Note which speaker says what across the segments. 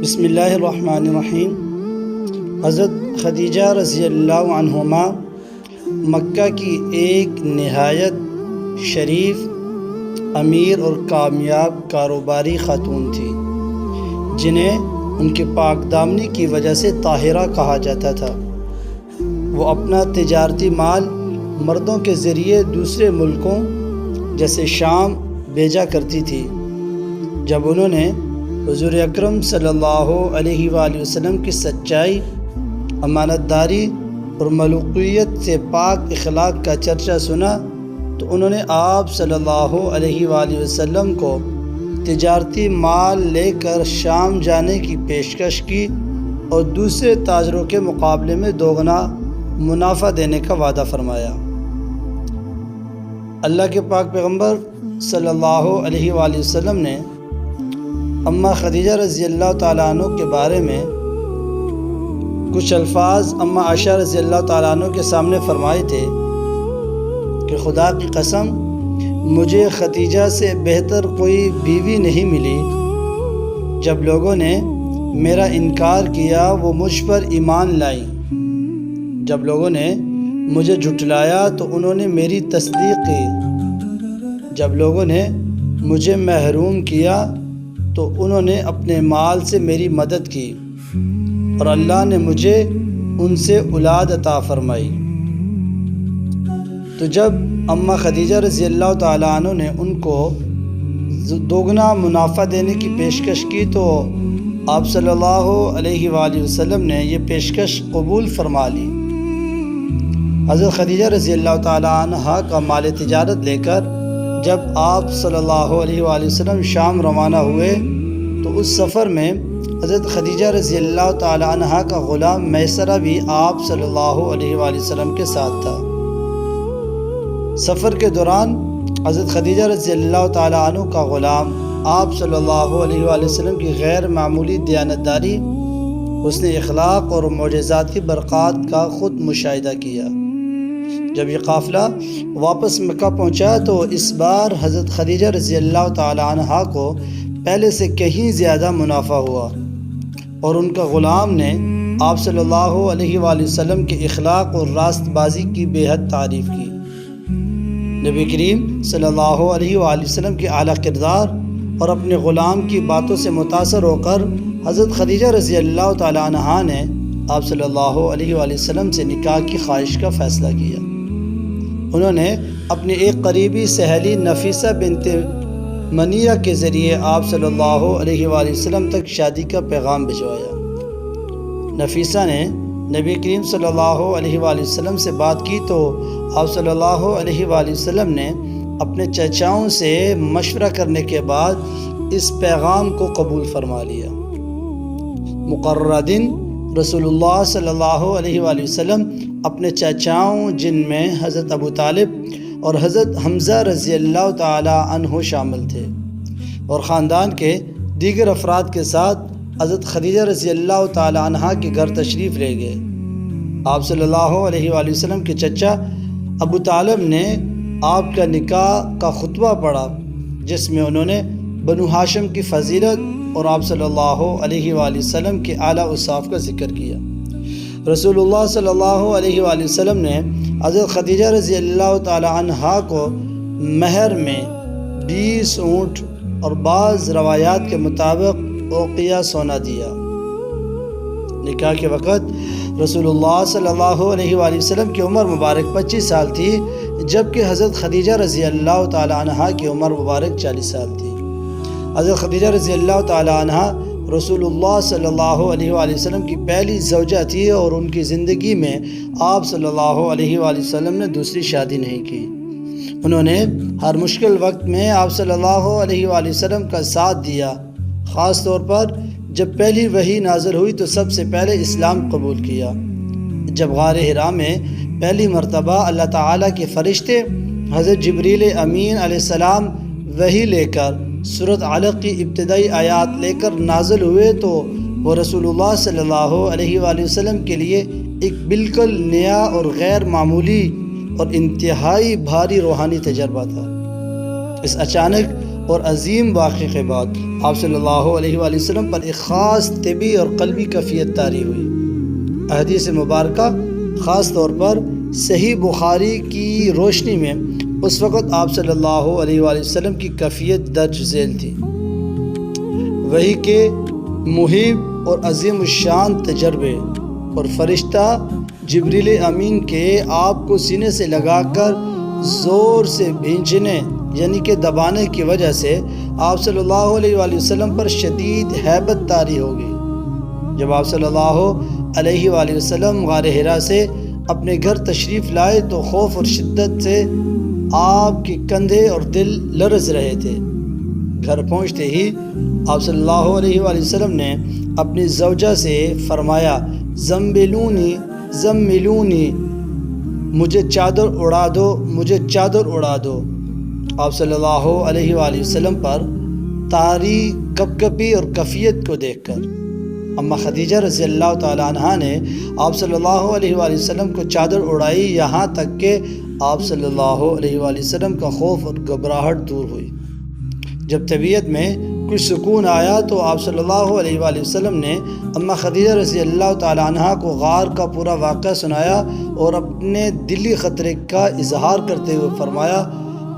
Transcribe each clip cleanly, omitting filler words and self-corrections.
Speaker 1: بسم اللہ الرحمن الرحیم۔ حضرت خدیجہ رضی اللہ عنہما مکہ کی ایک نہایت شریف، امیر اور کامیاب کاروباری خاتون تھی، جنہیں ان کی پاک دامنی کی وجہ سے طاہرہ کہا جاتا تھا۔ وہ اپنا تجارتی مال مردوں کے ذریعے دوسرے ملکوں جیسے شام بھیجا کرتی تھی۔ جب انہوں نے حضور اکرم صلی اللہ علیہ وآلہ وسلم کی سچائی، امانت داری اور ملوکیت سے پاک اخلاق کا چرچا سنا تو انہوں نے آپ صلی اللہ علیہ وآلہ وسلم کو تجارتی مال لے کر شام جانے کی پیشکش کی اور دوسرے تاجروں کے مقابلے میں دوگنا منافع دینے کا وعدہ فرمایا۔ اللہ کے پاک پیغمبر صلی اللہ علیہ وآلہ وسلم نے اماں خدیجہ رضی اللہ تعالیٰ عنہ کے بارے میں کچھ الفاظ اماں عائشہ رضی اللہ تعالیٰ عنہ کے سامنے فرمائے تھے کہ خدا کی قسم، مجھے خدیجہ سے بہتر کوئی بیوی نہیں ملی۔ جب لوگوں نے میرا انکار کیا وہ مجھ پر ایمان لائیں، جب لوگوں نے مجھے جھٹلایا تو انہوں نے میری تصدیق کی، جب لوگوں نے مجھے محروم کیا تو انہوں نے اپنے مال سے میری مدد کی، اور اللہ نے مجھے ان سے اولاد عطا فرمائی۔ تو جب اماں خدیجہ رضی اللہ تعالیٰ عنہ نے ان کو دوگنا منافع دینے کی پیشکش کی تو آپ صلی اللہ علیہ وآلہ وسلم نے یہ پیشکش قبول فرما لی۔ حضرت خدیجہ رضی اللہ تعالیٰ عنہ کا مال تجارت لے کر جب آپ صلی اللہ علیہ وآلہ وسلم شام روانہ ہوئے تو اس سفر میں حضرت خدیجہ رضی اللہ تعالیٰ عنہ کا غلام میسرہ بھی آپ صلی اللہ علیہ وآلہ وسلم کے ساتھ تھا۔ سفر کے دوران حضرت خدیجہ رضی اللہ تعالیٰ عنہ کا غلام آپ صلی اللہ علیہ وآلہ وسلم کی غیر معمولی دیانتداری، حسن اخلاق اور معجزاتی برکات کا خود مشاہدہ کیا۔ جب یہ قافلہ واپس مکہ پہنچا تو اس بار حضرت خدیجہ رضی اللہ تعالیٰ عنہ کو پہلے سے کہیں زیادہ منافع ہوا، اور ان کا غلام نے آپ صلی اللہ علیہ وآلہ وسلم کے اخلاق اور راست بازی کی بے حد تعریف کی۔ نبی کریم صلی اللہ علیہ وآلہ وسلم کے اعلیٰ کردار اور اپنے غلام کی باتوں سے متاثر ہو کر حضرت خدیجہ رضی اللہ تعالیٰ عنہ نے آپ صلی اللہ علیہ وآلہ وسلم سے نکاح کی خواہش کا فیصلہ کیا۔ انہوں نے اپنی ایک قریبی سہیلی نفیسہ بنت منیہ کے ذریعے آپ صلی اللہ علیہ وآلہ وسلم تک شادی کا پیغام بھجوایا۔ نفیسہ نے نبی کریم صلی اللہ علیہ وآلہ وسلم سے بات کی تو آپ صلی اللہ علیہ وآلہ وسلم نے اپنے چچاؤں سے مشورہ کرنے کے بعد اس پیغام کو قبول فرما لیا۔ مقررہ دن رسول اللہ صلی اللہ علیہ وآلہ وسلم اپنے چچاؤں، جن میں حضرت ابو طالب اور حضرت حمزہ رضی اللہ تعالیٰ عنہ شامل تھے، اور خاندان کے دیگر افراد کے ساتھ حضرت خدیجہ رضی اللہ تعالیٰ عنہ کے گھر تشریف لے گئے۔ آپ صلی اللہ علیہ وآلہ وسلم کے چچا ابو طالب نے آپ کا نکاح کا خطبہ پڑھا، جس میں انہوں نے بنو ہاشم کی فضیلت اور آپ صلی اللہ علیہ وآلہ وسلم کے اعلیٰ اوصاف کا ذکر کیا۔ رسول اللہ صلی اللہ علیہ وآلہ وسلم نے حضرت خدیجہ رضی اللہ تعالیٰ عنہ کو مہر میں 20 اونٹ اور بعض روایات کے مطابق اوقیہ سونا دیا۔ نکاح کے وقت رسول اللہ صلی اللہ علیہ وآلہ وسلم کی عمر مبارک 25 سال تھی، جبکہ حضرت خدیجہ رضی اللہ تعالیٰ عنہ کی عمر مبارک 40 سال تھی۔ حضرت خدیجہ رضی اللہ تعالیٰ عنہ رسول اللہ صلی اللہ علیہ وآلہ وسلم کی پہلی زوجہ تھی، اور ان کی زندگی میں آپ صلی اللہ علیہ وآلہ وسلم نے دوسری شادی نہیں کی۔ انہوں نے ہر مشکل وقت میں آپ صلی اللہ علیہ وآلہ وسلم کا ساتھ دیا، خاص طور پر جب پہلی وحی نازل ہوئی تو سب سے پہلے اسلام قبول کیا۔ جب غار حرا میں پہلی مرتبہ اللہ تعالیٰ کے فرشتے حضرت جبریل امین علیہ السلام وحی لے کر سورۃ علق کی ابتدائی آیات لے کر نازل ہوئے تو وہ رسول اللہ صلی اللہ علیہ وآلہ وسلم کے لیے ایک بالکل نیا اور غیر معمولی اور انتہائی بھاری روحانی تجربہ تھا۔ اس اچانک اور عظیم واقعے کے بعد آپ صلی اللہ علیہ وآلہ وسلم پر ایک خاص طبی اور قلبی کیفیت طاری ہوئی۔ احادیث مبارکہ خاص طور پر صحیح بخاری کی روشنی میں اس وقت آپ صلی اللہ علیہ وآلہ وسلم کی کیفیت درج ذیل تھی۔ وحی کے محیب اور عظیم الشان تجربے اور فرشتہ جبریل امین کے آپ کو سینے سے لگا کر زور سے بھینچنے یعنی کہ دبانے کی وجہ سے آپ صلی اللہ علیہ وآلہ وسلم پر شدید ہیبت طاری ہو گئی۔ جب آپ صلی اللہ علیہ وآلہ وسلم غار حرا سے اپنے گھر تشریف لائے تو خوف اور شدت سے آپ کے کندھے اور دل لرز رہے تھے۔ گھر پہنچتے ہی آپ صلی اللہ علیہ وآلہ وسلم نے اپنی زوجہ سے فرمایا، زمبلونی زملونی، مجھے چادر اڑا دو، مجھے چادر اڑا دو۔ آپ صلی اللہ علیہ وآلہ وسلم پر طاری کپکپی اور کیفیت کو دیکھ کر اما خدیجہ رضی اللہ تعالیٰ عنہ نے آپ صلی اللہ علیہ وآلہ وسلم کو چادر اڑائی، یہاں تک کہ آپ صلی اللہ علیہ وآلہ وسلم کا خوف اور گھبراہٹ دور ہوئی۔ جب طبیعت میں کچھ سکون آیا تو آپ صلی اللہ علیہ وآلہ وسلم نے اما خدیجہ رضی اللہ تعالیٰ عنہ کو غار کا پورا واقعہ سنایا اور اپنے دلی خطرے کا اظہار کرتے ہوئے فرمایا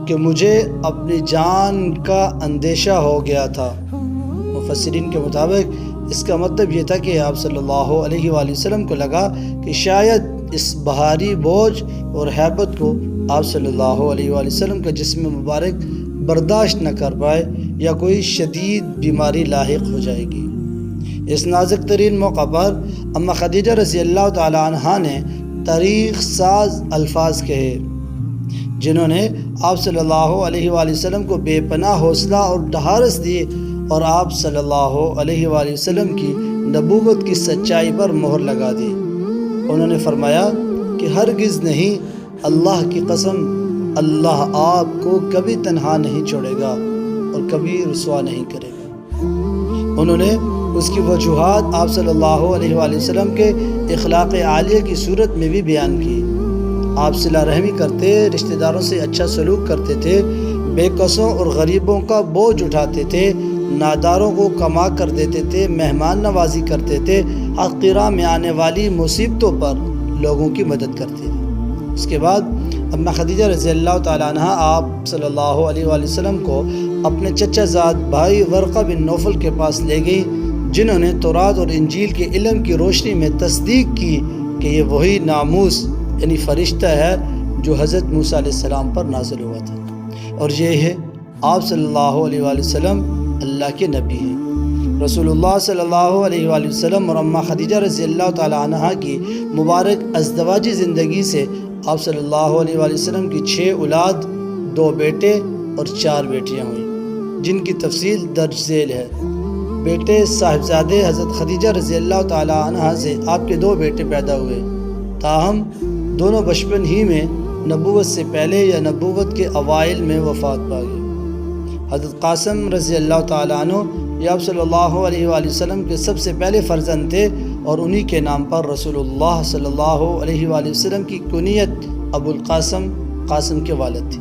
Speaker 1: کہ مجھے اپنی جان کا اندیشہ ہو گیا تھا۔ مفسرین کے مطابق اس کا مطلب یہ تھا کہ آپ صلی اللہ علیہ وآلہ وسلم کو لگا کہ شاید اس بھاری بوجھ اور ہیبت کو آپ صلی اللہ علیہ وآلہ وسلم کا جسم مبارک برداشت نہ کر پائے یا کوئی شدید بیماری لاحق ہو جائے گی۔ اس نازک ترین موقع پر اما خدیجہ رضی اللہ تعالی عنہا نے تاریخ ساز الفاظ کہے جنہوں نے آپ صلی اللہ علیہ وآلہ وسلم کو بے پناہ حوصلہ اور ڈھارس دی اور آپ صلی اللہ علیہ وآلہ وسلم کی نبوت کی سچائی پر مہر لگا دی۔ انہوں نے فرمایا کہ ہرگز نہیں، اللہ کی قسم، اللہ آپ کو کبھی تنہا نہیں چھوڑے گا اور کبھی رسوا نہیں کرے گا۔ انہوں نے اس کی وجوہات آپ صلی اللہ علیہ وآلہ وسلم کے اخلاق عالیہ کی صورت میں بھی بیان کی۔ آپ صلہ رحمی کرتے، رشتہ داروں سے اچھا سلوک کرتے تھے، بے کسوں اور غریبوں کا بوجھ اٹھاتے تھے، ناداروں کو کما کر دیتے تھے، مہمان نوازی کرتے تھے، حقیرہ میں آنے والی مصیبتوں پر لوگوں کی مدد کرتے تھے۔ اس کے بعد اما خدیجہ رضی اللہ تعالیٰ عنہ آپ صلی اللہ علیہ وآلہ وسلم کو اپنے چچا زاد بھائی ورقہ بن نوفل کے پاس لے گئی، جنہوں نے تورات اور انجیل کے علم کی روشنی میں تصدیق کی کہ یہ وہی ناموس یعنی فرشتہ ہے جو حضرت موسیٰ علیہ السلام پر نازل ہوا تھا، اور یہ ہے آپ صلی اللہ علیہ وآلہ وسلم اللہ کے نبی ہیں۔ رسول اللہ صلی اللہ علیہ وآلہ وسلم اور اما خدیجہ رضی اللہ تعالی عنہا کی مبارک ازدواجی زندگی سے آپ صلی اللہ علیہ وآلہ وسلم کی 6 اولاد، 2 بیٹے اور 4 بیٹیاں ہوئیں، جن کی تفصیل درج ذیل ہے۔ بیٹے صاحبزادے حضرت خدیجہ رضی اللہ تعالی عنہا سے آپ کے 2 بیٹے پیدا ہوئے، تاہم دونوں بچپن ہی میں نبوت سے پہلے یا نبوت کے اوائل میں وفات پا گئے۔ حضرت قاسم رضی اللہ تعالیٰ عنہ یہ آپ صلی اللہ علیہ وآلہ وسلم کے سب سے پہلے فرزند تھے اور انہی کے نام پر رسول اللہ صلی اللہ علیہ وآلہ وسلم کی کنیت ابو القاسم قاسم کے والد تھی۔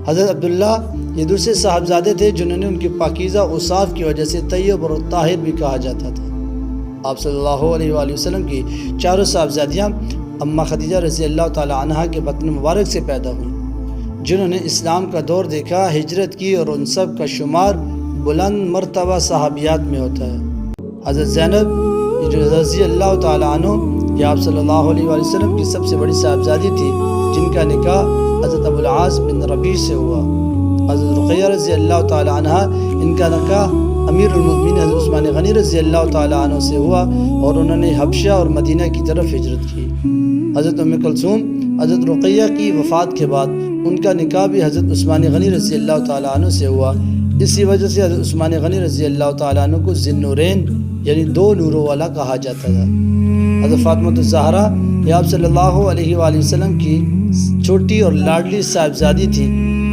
Speaker 1: حضرت عبداللہ یہ دوسرے صاحبزادے تھے جنہوں نے ان کی پاکیزہ اوصاف کی وجہ سے طیب اور طاہر بھی کہا جاتا تھا۔ آپ صلی اللہ علیہ وآلہ وسلم کی 4 صاحبزادیاں اما خدیجہ رضی اللہ تعالی عنہا کے بطن مبارک سے پیدا ہوئیں، جنہوں نے اسلام کا دور دیکھا، ہجرت کی، اور ان سب کا شمار بلند مرتبہ صحابیات میں ہوتا ہے۔ حضرت زینب جو رضی اللہ تعالی عنہ یہ آپ صلی اللہ علیہ وآلہ وسلم کی سب سے بڑی صاحبزادی تھی، جن کا نکاح حضرت ابو العاص بن ربیع سے ہوا۔ حضرت رقیہ رضی اللہ تعالی عنہ ان کا نکاح امیر المؤمنین حضرت عثمان غنی رضی اللہ تعالی عنہ سے ہوا اور انہوں نے حبشہ اور مدینہ کی طرف ہجرت کی۔ حضرت ام کلثوم حضرت رقیہ کی وفات کے بعد ان کا نکاح بھی حضرت عثمان غنی رضی اللہ تعالی عنہ سے ہوا۔ اسی وجہ سے حضرت عثمان غنی رضی اللہ تعالی عنہ کو ذی النورین یعنی 2 نوروں والا کہا جاتا تھا۔ حضرت فاطمہ الزہرا یہ آپ صلی اللہ علیہ وآلہ وسلم کی چھوٹی اور لاڈلی صاحبزادی تھی،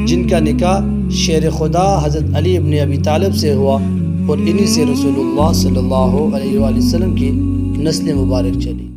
Speaker 1: جن کا نکاح شیر خدا حضرت علی ابن ابی طالب سے ہوا اور انہی سے رسول اللہ صلی اللہ علیہ وآلہ وسلم کی نسل مبارک چلی۔